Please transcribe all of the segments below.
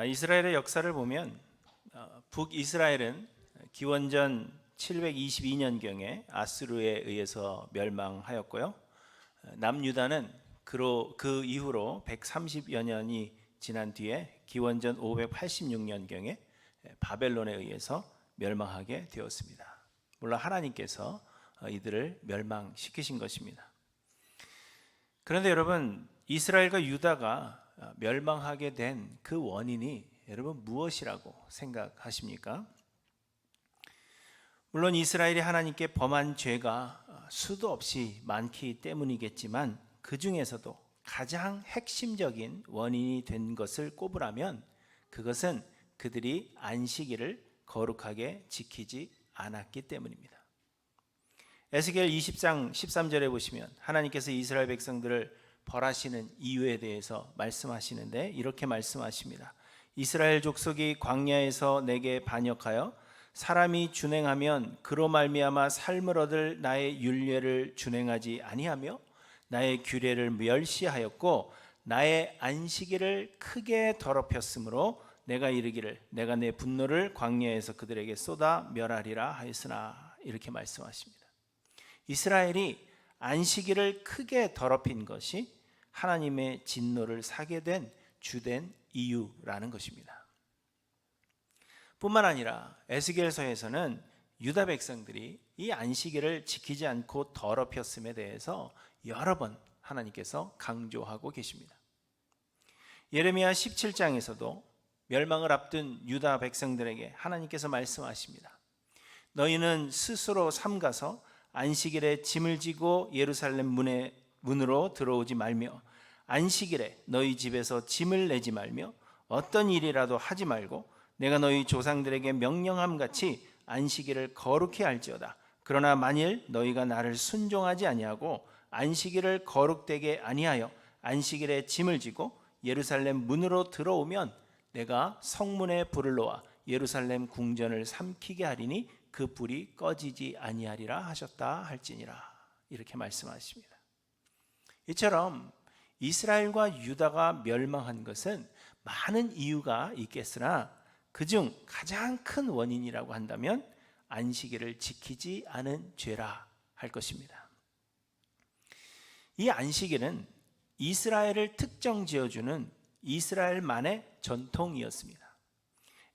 이스라엘의 역사를 보면 북이스라엘은 기원전 722년경에 아수르에 의해서 멸망하였고요. 남유다는 그 이후로 130여 년이 지난 뒤에 기원전 586년경에 바벨론에 의해서 멸망하게 되었습니다. 물론 하나님께서 이들을 멸망시키신 것입니다. 그런데 여러분, 이스라엘과 유다가 멸망하게 된 그 원인이 여러분 무엇이라고 생각하십니까? 물론 이스라엘이 하나님께 범한 죄가 수도 없이 많기 때문이겠지만 그 중에서도 가장 핵심적인 원인이 된 것을 꼽으라면 그것은 그들이 안식일을 거룩하게 지키지 않았기 때문입니다. 에스겔 20장 13절에 보시면 하나님께서 이스라엘 백성들을 벌하시는 이유에 대해서 말씀하시는데 이렇게 말씀하십니다. 이스라엘 족속이 광야에서 내게 반역하여 사람이 준행하면 그로 말미암아 삶을 얻을 나의 율례를 준행하지 아니하며 나의 규례를 멸시하였고 나의 안식일을 크게 더럽혔으므로 내가 이르기를 내가 내 분노를 광야에서 그들에게 쏟아 멸하리라 하였으나, 이렇게 말씀하십니다. 이스라엘이 안식일을 크게 더럽힌 것이 하나님의 진노를 사게 된 주된 이유라는 것입니다. 뿐만 아니라 에스겔서에서는 유다 백성들이 이 안식일을 지키지 않고 더럽혔음에 대해서 여러 번 하나님께서 강조하고 계십니다. 예레미야 17장에서도 멸망을 앞둔 유다 백성들에게 하나님께서 말씀하십니다. 너희는 스스로 삼가서 안식일에 짐을 지고 예루살렘 문으로 들어오지 말며 안식일에 너희 집에서 짐을 내지 말며 어떤 일이라도 하지 말고 내가 너희 조상들에게 명령함 같이 안식일을 거룩히 할지어다. 그러나 만일 너희가 나를 순종하지 아니하고 안식일을 거룩되게 아니하여 안식일에 짐을 지고 예루살렘 문으로 들어오면 내가 성문에 불을 놓아 예루살렘 궁전을 삼키게 하리니 그 불이 꺼지지 아니하리라 하셨다 할지니라, 이렇게 말씀하십니다. 이처럼 이스라엘과 유다가 멸망한 것은 많은 이유가 있겠으나 그중 가장 큰 원인이라고 한다면 안식일을 지키지 않은 죄라 할 것입니다. 이 안식일은 이스라엘을 특정 지어주는 이스라엘만의 전통이었습니다.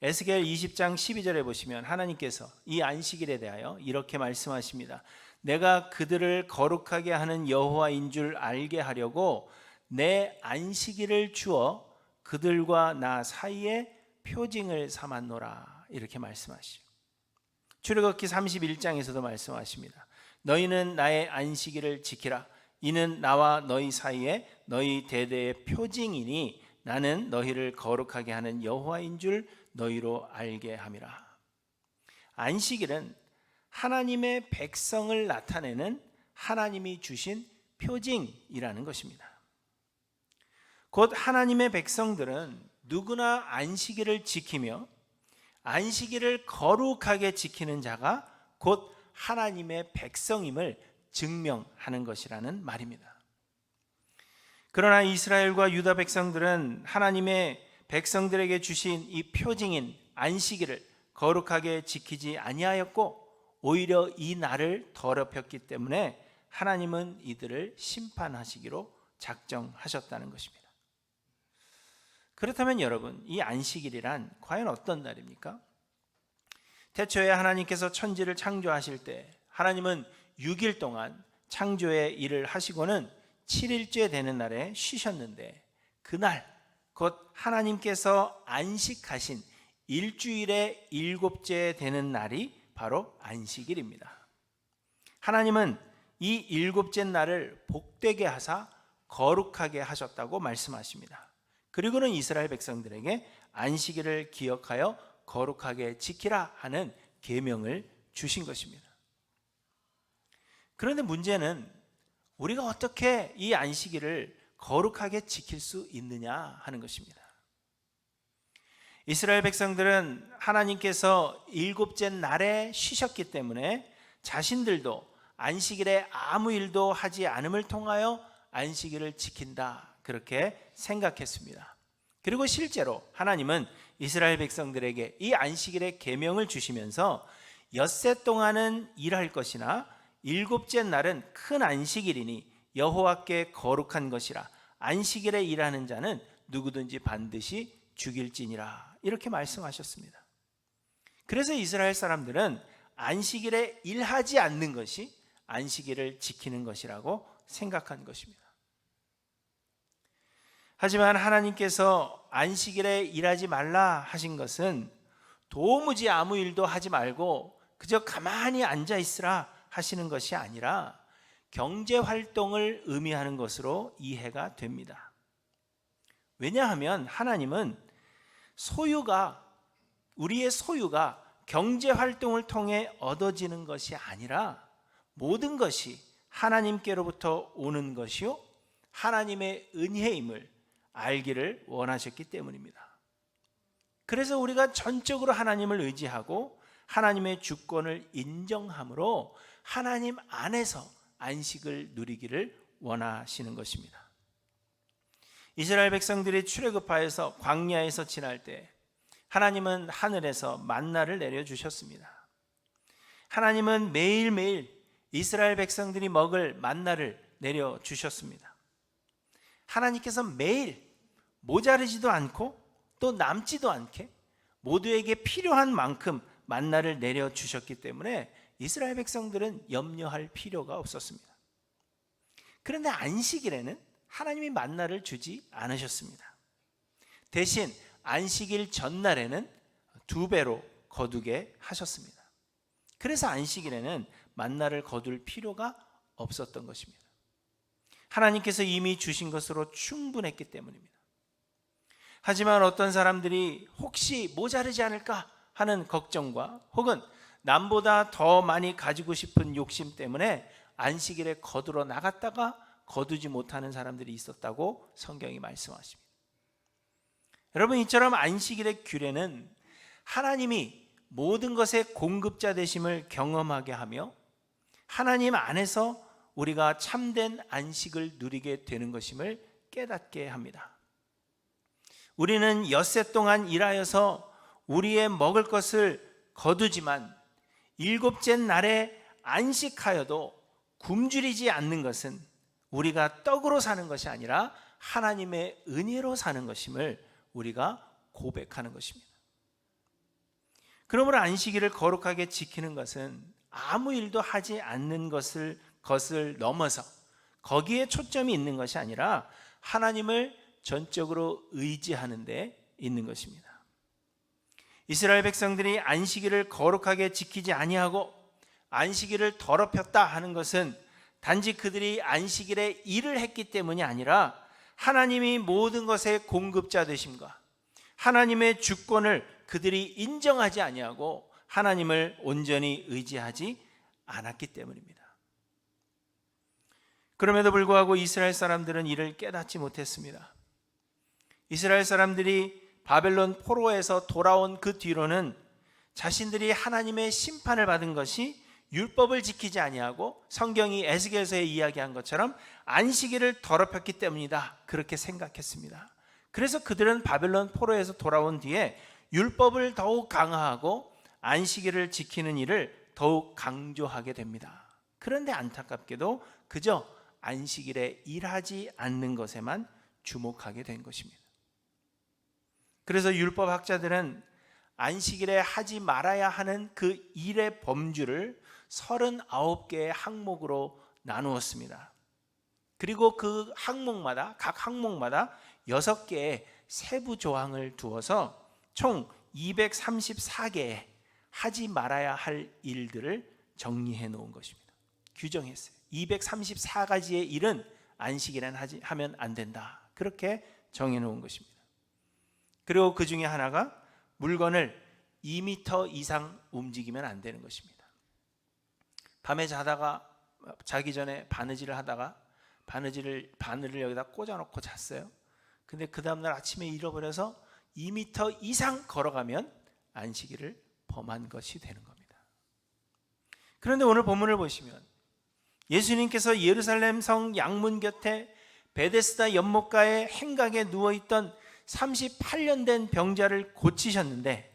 에스겔 20장 12절에 보시면 하나님께서 이 안식일에 대하여 이렇게 말씀하십니다. 내가 그들을 거룩하게 하는 여호와인 줄 알게 하려고 내 안식일을 주어 그들과 나 사이에 표징을 삼았노라, 이렇게 말씀하시죠. 출애굽기 31장에서도 말씀하십니다. 너희는 나의 안식일을 지키라. 이는 나와 너희 사이에 너희 대대의 표징이니 나는 너희를 거룩하게 하는 여호와인 줄 너희로 알게 함이라. 안식일은 하나님의 백성을 나타내는 하나님이 주신 표징이라는 것입니다. 곧 하나님의 백성들은 누구나 안식일을 지키며 안식일을 거룩하게 지키는 자가 곧 하나님의 백성임을 증명하는 것이라는 말입니다. 그러나 이스라엘과 유다 백성들은 하나님의 백성들에게 주신 이 표징인 안식일을 거룩하게 지키지 아니하였고 오히려 이 날을 더럽혔기 때문에 하나님은 이들을 심판하시기로 작정하셨다는 것입니다. 그렇다면 여러분, 이 안식일이란 과연 어떤 날입니까? 태초에 하나님께서 천지를 창조하실 때 하나님은 6일 동안 창조의 일을 하시고는 7일째 되는 날에 쉬셨는데 그날 곧 하나님께서 안식하신 일주일의 7째 되는 날이 바로 안식일입니다. 하나님은 이 7째 날을 복되게 하사 거룩하게 하셨다고 말씀하십니다. 그리고는 이스라엘 백성들에게 안식일을 기억하여 거룩하게 지키라 하는 계명을 주신 것입니다. 그런데 문제는 우리가 어떻게 이 안식일을 거룩하게 지킬 수 있느냐 하는 것입니다. 이스라엘 백성들은 하나님께서 7째 날에 쉬셨기 때문에 자신들도 안식일에 아무 일도 하지 않음을 통하여 안식일을 지킨다, 그렇게 생각했습니다. 그리고 실제로 하나님은 이스라엘 백성들에게 이 안식일의 계명을 주시면서 엿새 동안은 일할 것이나 일곱째 날은 큰 안식일이니 여호와께 거룩한 것이라 안식일에 일하는 자는 누구든지 반드시 죽일지니라 이렇게 말씀하셨습니다. 그래서 이스라엘 사람들은 안식일에 일하지 않는 것이 안식일을 지키는 것이라고 생각한 것입니다. 하지만 하나님께서 안식일에 일하지 말라 하신 것은 도무지 아무 일도 하지 말고 그저 가만히 앉아 있으라 하시는 것이 아니라 경제 활동을 의미하는 것으로 이해가 됩니다. 왜냐하면 하나님은 우리의 소유가 경제 활동을 통해 얻어지는 것이 아니라 모든 것이 하나님께로부터 오는 것이요 하나님의 은혜임을 알기를 원하셨기 때문입니다. 그래서 우리가 전적으로 하나님을 의지하고 하나님의 주권을 인정함으로 하나님 안에서 안식을 누리기를 원하시는 것입니다. 이스라엘 백성들이 출애굽하여서 광야에서 지날 때 하나님은 하늘에서 만나를 내려주셨습니다. 하나님은 매일매일 이스라엘 백성들이 먹을 만나를 내려주셨습니다. 하나님께서 매일 모자르지도 않고 또 남지도 않게 모두에게 필요한 만큼 만나를 내려주셨기 때문에 이스라엘 백성들은 염려할 필요가 없었습니다. 그런데 안식일에는 하나님이 만나를 주지 않으셨습니다. 대신 안식일 전날에는 2배로 거두게 하셨습니다. 그래서 안식일에는 만나를 거둘 필요가 없었던 것입니다. 하나님께서 이미 주신 것으로 충분했기 때문입니다. 하지만 어떤 사람들이 혹시 모자르지 않을까 하는 걱정과 혹은 남보다 더 많이 가지고 싶은 욕심 때문에 안식일에 거두러 나갔다가 거두지 못하는 사람들이 있었다고 성경이 말씀하십니다. 여러분, 이처럼 안식일의 규례는 하나님이 모든 것의 공급자 되심을 경험하게 하며 하나님 안에서 우리가 참된 안식을 누리게 되는 것임을 깨닫게 합니다. 우리는 엿새 동안 일하여서 우리의 먹을 것을 거두지만 7째 날에 안식하여도 굶주리지 않는 것은 우리가 떡으로 사는 것이 아니라 하나님의 은혜로 사는 것임을 우리가 고백하는 것입니다. 그러므로 안식일을 거룩하게 지키는 것은 아무 일도 하지 않는 것을 넘어서 거기에 초점이 있는 것이 아니라 하나님을 전적으로 의지하는 데 있는 것입니다. 이스라엘 백성들이 안식일을 거룩하게 지키지 아니하고 안식일을 더럽혔다 하는 것은 단지 그들이 안식일에 일을 했기 때문이 아니라 하나님이 모든 것의 공급자 되심과 하나님의 주권을 그들이 인정하지 아니하고 하나님을 온전히 의지하지 않았기 때문입니다. 그럼에도 불구하고 이스라엘 사람들은 이를 깨닫지 못했습니다. 이스라엘 사람들이 바벨론 포로에서 돌아온 그 뒤로는 자신들이 하나님의 심판을 받은 것이 율법을 지키지 아니하고 성경이 에스겔서에 이야기한 것처럼 안식일을 더럽혔기 때문이다, 그렇게 생각했습니다. 그래서 그들은 바벨론 포로에서 돌아온 뒤에 율법을 더욱 강화하고 안식일을 지키는 일을 더욱 강조하게 됩니다. 그런데 안타깝게도 그저 안식일에 일하지 않는 것에만 주목하게 된 것입니다. 그래서 율법 학자들은 안식일에 하지 말아야 하는 그 일의 범주를 39개의 항목으로 나누었습니다. 그리고 그 항목마다, 각 항목마다 6개의 세부 조항을 두어서 총 234개의 하지 말아야 할 일들을 정리해 놓은 것입니다. 규정했어요. 234가지의 일은 안식일에는 하면 안 된다, 그렇게 정해 놓은 것입니다. 그리고 그 중에 하나가 물건을 2m 이상 움직이면 안 되는 것입니다. 밤에 자기 전에 바느질을 하다가 바늘을 여기다 꽂아놓고 잤어요. 근데 그 다음날 아침에 잃어버려서 2m 이상 걸어가면 안식일을 범한 것이 되는 겁니다. 그런데 오늘 본문을 보시면 예수님께서 예루살렘 성 양문 곁에 베데스다 연못가의 행각에 누워있던 38년 된 병자를 고치셨는데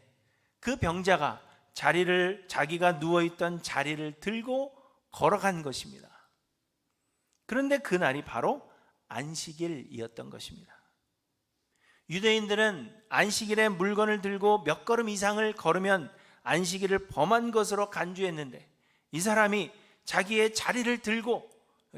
그 병자가 자기가 누워있던 자리를 들고 걸어간 것입니다. 그런데 그날이 바로 안식일이었던 것입니다. 유대인들은 안식일에 물건을 들고 몇 걸음 이상을 걸으면 안식일을 범한 것으로 간주했는데 이 사람이 자기의 자리를 들고,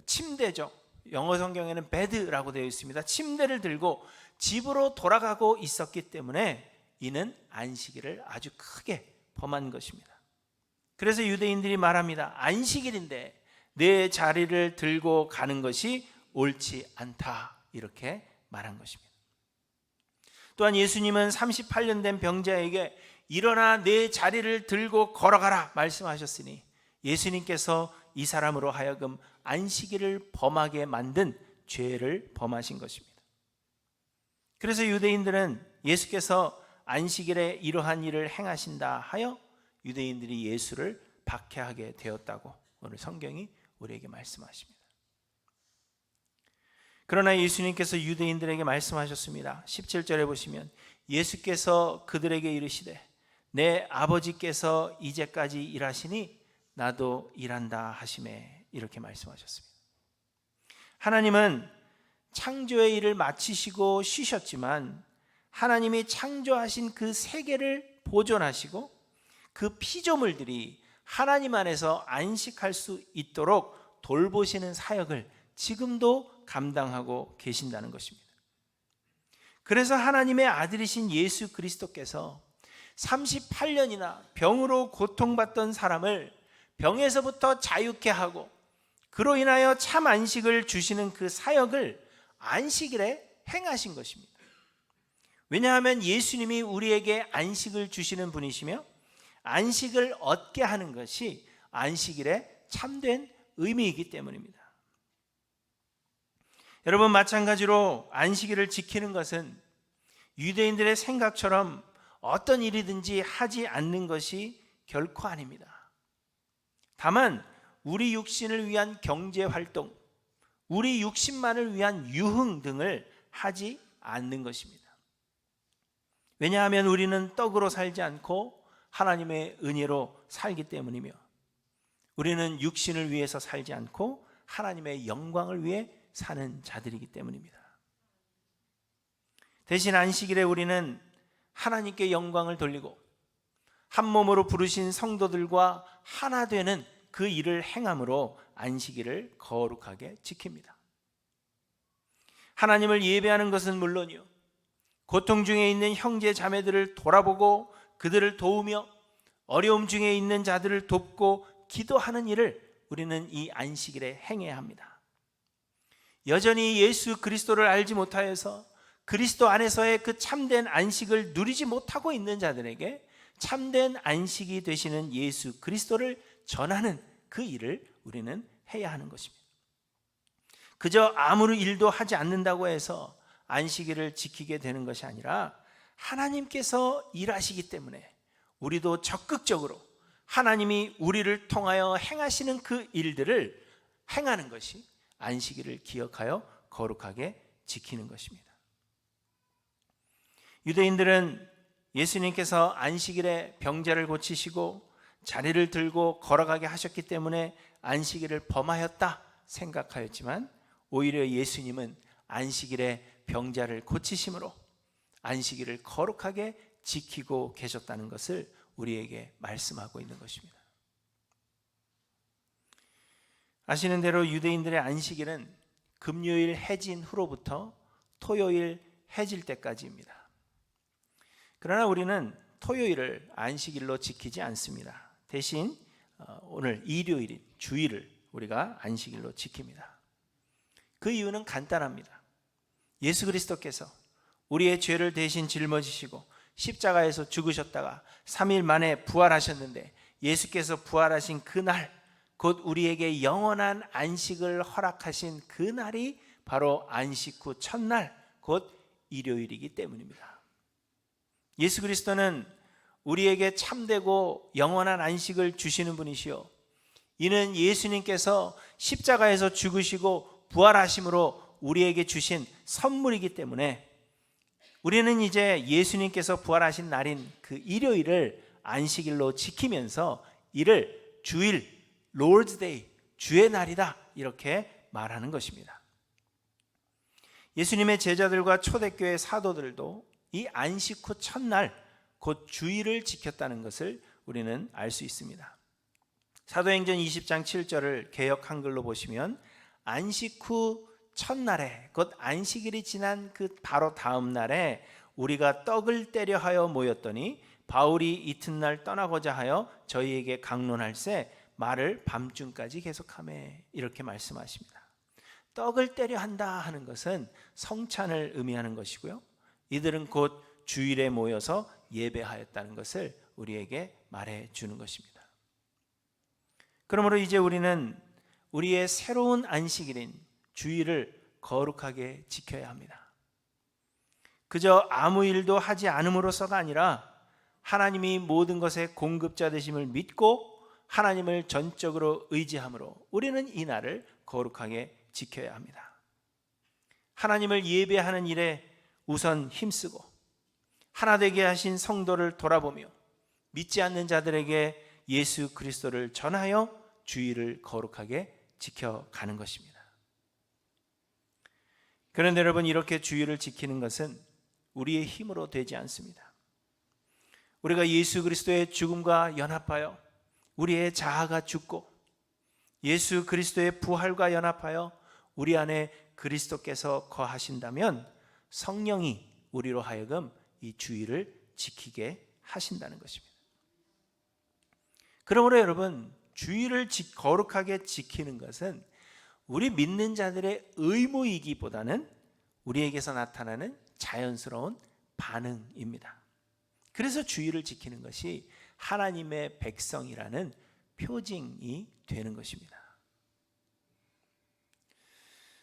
침대죠, 영어 성경에는 베드라고 되어 있습니다. 침대를 들고 집으로 돌아가고 있었기 때문에 이는 안식일을 아주 크게 범한 것입니다. 그래서 유대인들이 말합니다. 안식일인데 내 자리를 들고 가는 것이 옳지 않다, 이렇게 말한 것입니다. 또한 예수님은 38년 된 병자에게 일어나 내 자리를 들고 걸어가라 말씀하셨으니 예수님께서 이 사람으로 하여금 안식일을 범하게 만든 죄를 범하신 것입니다. 그래서 유대인들은 예수께서 안식일에 이러한 일을 행하신다 하여 유대인들이 예수를 박해하게 되었다고 오늘 성경이 우리에게 말씀하십니다. 그러나 예수님께서 유대인들에게 말씀하셨습니다. 17절에 보시면 예수께서 그들에게 이르시되 내 아버지께서 이제까지 일하시니 나도 일한다 하시매, 이렇게 말씀하셨습니다. 하나님은 창조의 일을 마치시고 쉬셨지만 하나님이 창조하신 그 세계를 보존하시고 그 피조물들이 하나님 안에서 안식할 수 있도록 돌보시는 사역을 지금도 감당하고 계신다는 것입니다. 그래서 하나님의 아들이신 예수 그리스도께서 38년이나 병으로 고통받던 사람을 병에서부터 자유케 하고 그로 인하여 참 안식을 주시는 그 사역을 안식일에 행하신 것입니다. 왜냐하면 예수님이 우리에게 안식을 주시는 분이시며 안식을 얻게 하는 것이 안식일의 참된 의미이기 때문입니다. 여러분, 마찬가지로 안식일을 지키는 것은 유대인들의 생각처럼 어떤 일이든지 하지 않는 것이 결코 아닙니다. 다만 우리 육신을 위한 경제활동, 우리 육신만을 위한 유흥 등을 하지 않는 것입니다. 왜냐하면 우리는 떡으로 살지 않고 하나님의 은혜로 살기 때문이며 우리는 육신을 위해서 살지 않고 하나님의 영광을 위해 사는 자들이기 때문입니다. 대신 안식일에 우리는 하나님께 영광을 돌리고 한 몸으로 부르신 성도들과 하나 되는 그 일을 행함으로 안식일을 거룩하게 지킵니다. 하나님을 예배하는 것은 물론이요, 고통 중에 있는 형제 자매들을 돌아보고 그들을 도우며 어려움 중에 있는 자들을 돕고 기도하는 일을 우리는 이 안식일에 행해야 합니다. 여전히 예수 그리스도를 알지 못하여서 그리스도 안에서의 그 참된 안식을 누리지 못하고 있는 자들에게 참된 안식이 되시는 예수 그리스도를 전하는 그 일을 우리는 해야 하는 것입니다. 그저 아무 일도 하지 않는다고 해서 안식일을 지키게 되는 것이 아니라 하나님께서 일하시기 때문에 우리도 적극적으로 하나님이 우리를 통하여 행하시는 그 일들을 행하는 것이 안식일을 기억하여 거룩하게 지키는 것입니다. 유대인들은 예수님께서 안식일에 병자를 고치시고 자리를 들고 걸어가게 하셨기 때문에 안식일을 범하였다 생각하였지만 오히려 예수님은 안식일에 병자를 고치심으로 안식일을 거룩하게 지키고 계셨다는 것을 우리에게 말씀하고 있는 것입니다. 아시는 대로 유대인들의 안식일은 금요일 해진 후로부터 토요일 해질 때까지입니다. 그러나 우리는 토요일을 안식일로 지키지 않습니다. 대신 오늘 일요일인 주일을 우리가 안식일로 지킵니다. 그 이유는 간단합니다. 예수 그리스도께서 우리의 죄를 대신 짊어지시고 십자가에서 죽으셨다가 3일 만에 부활하셨는데 예수께서 부활하신 그날, 곧 우리에게 영원한 안식을 허락하신 그날이 바로 안식 후 첫날, 곧 일요일이기 때문입니다. 예수 그리스도는 우리에게 참되고 영원한 안식을 주시는 분이시요, 이는 예수님께서 십자가에서 죽으시고 부활하심으로 우리에게 주신 선물이기 때문에 우리는 이제 예수님께서 부활하신 날인 그 일요일을 안식일로 지키면서 이를 주일, Lord's Day, 주의 날이다 이렇게 말하는 것입니다. 예수님의 제자들과 초대교회 사도들도 이 안식 후 첫날 곧 주일을 지켰다는 것을 우리는 알 수 있습니다. 사도행전 20장 7절을 개역 한글로 보시면 안식 후 첫날에 곧 안식일이 지난 그 바로 다음 날에 우리가 떡을 떼려 하여 모였더니 바울이 이튿날 떠나고자 하여 저희에게 강론할세 말을 밤중까지 계속하매 이렇게 말씀하십니다. 떡을 떼려 한다 하는 것은 성찬을 의미하는 것이고요. 이들은 곧 주일에 모여서 예배하였다는 것을 우리에게 말해 주는 것입니다. 그러므로 이제 우리는 우리의 새로운 안식일인 주일을 거룩하게 지켜야 합니다. 그저 아무 일도 하지 않음으로써가 아니라 하나님이 모든 것의 공급자 되심을 믿고 하나님을 전적으로 의지함으로 우리는 이 날을 거룩하게 지켜야 합니다. 하나님을 예배하는 일에 우선 힘쓰고 하나 되게 하신 성도를 돌아보며 믿지 않는 자들에게 예수 그리스도를 전하여 주일을 거룩하게 지켜가는 것입니다. 그런데 여러분, 이렇게 주일을 지키는 것은 우리의 힘으로 되지 않습니다. 우리가 예수 그리스도의 죽음과 연합하여 우리의 자아가 죽고 예수 그리스도의 부활과 연합하여 우리 안에 그리스도께서 거하신다면 성령이 우리로 하여금 이 주일을 지키게 하신다는 것입니다. 그러므로 여러분, 주일을 거룩하게 지키는 것은 우리 믿는 자들의 의무이기보다는 우리에게서 나타나는 자연스러운 반응입니다. 그래서 주일을 지키는 것이 하나님의 백성이라는 표징이 되는 것입니다.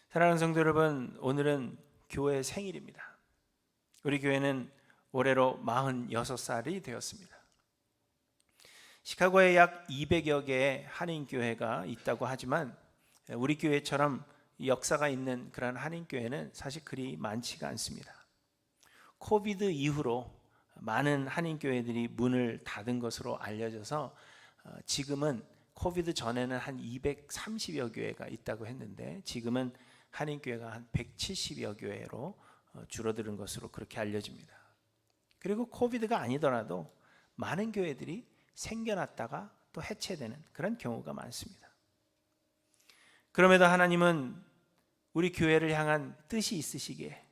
사랑하는 성도 여러분, 오늘은 교회 생일입니다. 우리 교회는 올해로 46살이 되었습니다. 시카고에 약 200여 개의 한인교회가 있다고 하지만 우리 교회처럼 역사가 있는 그런 한인교회는 사실 그리 많지가 않습니다. 코비드 이후로 많은 한인교회들이 문을 닫은 것으로 알려져서 지금은 코비드 전에는 한 230여 교회가 있다고 했는데 지금은 한인교회가 한 170여 교회로 줄어드는 것으로 그렇게 알려집니다. 그리고 코비드가 아니더라도 많은 교회들이 생겨났다가 또 해체되는 그런 경우가 많습니다. 그럼에도 하나님은 우리 교회를 향한 뜻이 있으시기에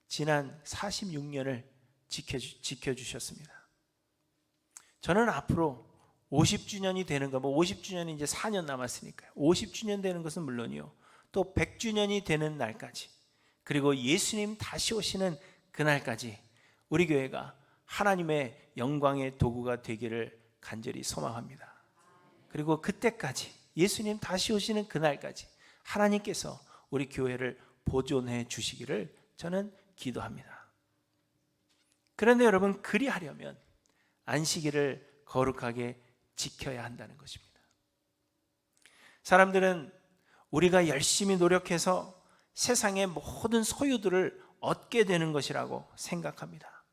지난 46년을 지켜주셨습니다. 저는 앞으로 50주년이 되는 거, 50주년이 이제 4년 남았으니까요. 50주년 되는 것은 물론이요. 또 100주년이 되는 날까지, 그리고 예수님 다시 오시는 그날까지 우리 교회가 하나님의 영광의 도구가 되기를 간절히 소망합니다. 그리고 그때까지, 예수님 다시 오시는 그날까지 하나님께서 우리 교회를 보존해 주시기를 저는 기도합니다. 그런데 여러분, 그리하려면 안식일을 거룩하게 지켜야 한다는 것입니다. 사람들은 우리가 열심히 노력해서 세상의 모든 소유들을 얻게 되는 것이라고 생각합니다.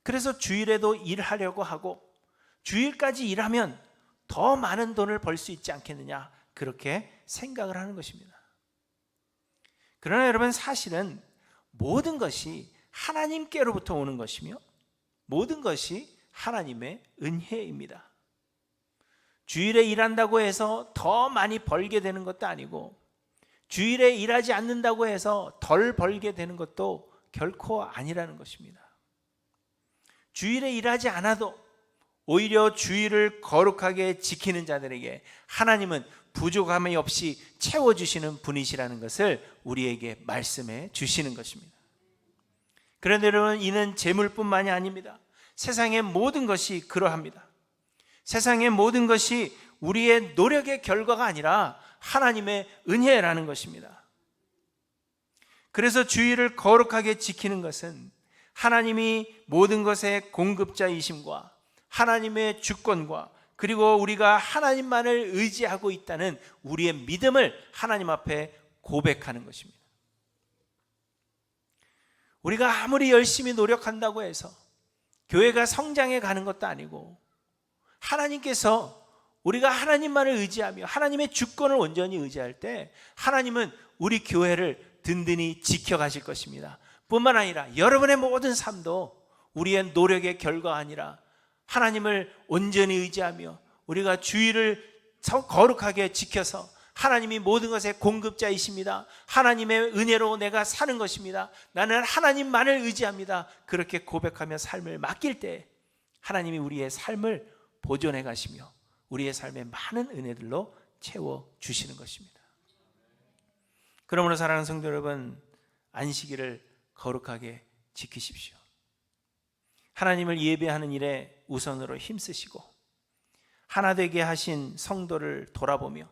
그래서 주일에도 일하려고 하고 주일까지 일하면 더 많은 돈을 벌 수 있지 않겠느냐, 그렇게 생각을 하는 것입니다. 그러나 여러분, 사실은 모든 것이 하나님께로부터 오는 것이며 모든 것이 하나님의 은혜입니다. 주일에 일한다고 해서 더 많이 벌게 되는 것도 아니고 주일에 일하지 않는다고 해서 덜 벌게 되는 것도 결코 아니라는 것입니다. 주일에 일하지 않아도 오히려 주일을 거룩하게 지키는 자들에게 하나님은 부족함이 없이 채워주시는 분이시라는 것을 우리에게 말씀해 주시는 것입니다. 그런데 여러분, 이는 재물뿐만이 아닙니다. 세상의 모든 것이 그러합니다. 세상의 모든 것이 우리의 노력의 결과가 아니라 하나님의 은혜라는 것입니다. 그래서 주일을 거룩하게 지키는 것은 하나님이 모든 것의 공급자이심과 하나님의 주권과 그리고 우리가 하나님만을 의지하고 있다는 우리의 믿음을 하나님 앞에 고백하는 것입니다. 우리가 아무리 열심히 노력한다고 해서 교회가 성장해 가는 것도 아니고, 하나님께서 우리가 하나님만을 의지하며 하나님의 주권을 온전히 의지할 때 하나님은 우리 교회를 든든히 지켜가실 것입니다. 뿐만 아니라 여러분의 모든 삶도 우리의 노력의 결과가 아니라 하나님을 온전히 의지하며 우리가 주의를 거룩하게 지켜서 하나님이 모든 것의 공급자이십니다. 하나님의 은혜로 내가 사는 것입니다. 나는 하나님만을 의지합니다. 그렇게 고백하며 삶을 맡길 때 하나님이 우리의 삶을 보존해 가시며 우리의 삶에 많은 은혜들로 채워주시는 것입니다. 그러므로 사랑하는 성도 여러분, 안식일을 거룩하게 지키십시오. 하나님을 예배하는 일에 우선으로 힘쓰시고 하나 되게 하신 성도를 돌아보며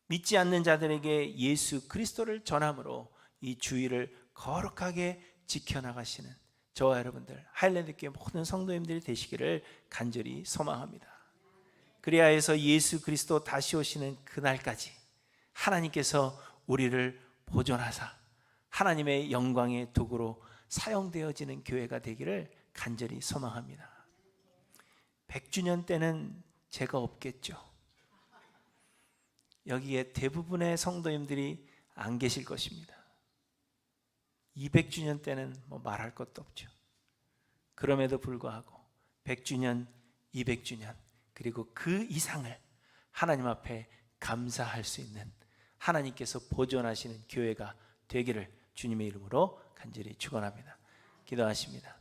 믿지 않는 자들에게 예수 그리스도를 전함으로 이 주일을 거룩하게 지켜나가시는 저와 여러분들, 하일랜드교회 모든 성도님들이 되시기를 간절히 소망합니다. 그리하여 해서 예수 그리스도 다시 오시는 그날까지 하나님께서 우리를 보존하사 하나님의 영광의 도구로 사용되어지는 교회가 되기를 간절히 소망합니다. 100주년 때는 제가 없겠죠. 여기에 대부분의 성도님들이 안 계실 것입니다. 200주년 때는 뭐 말할 것도 없죠. 그럼에도 불구하고 100주년, 200주년 그리고 그 이상을 하나님 앞에 감사할 수 있는 하나님께서 보존하시는 교회가 되기를 주님의 이름으로 간절히 축원합니다. 기도하십니다.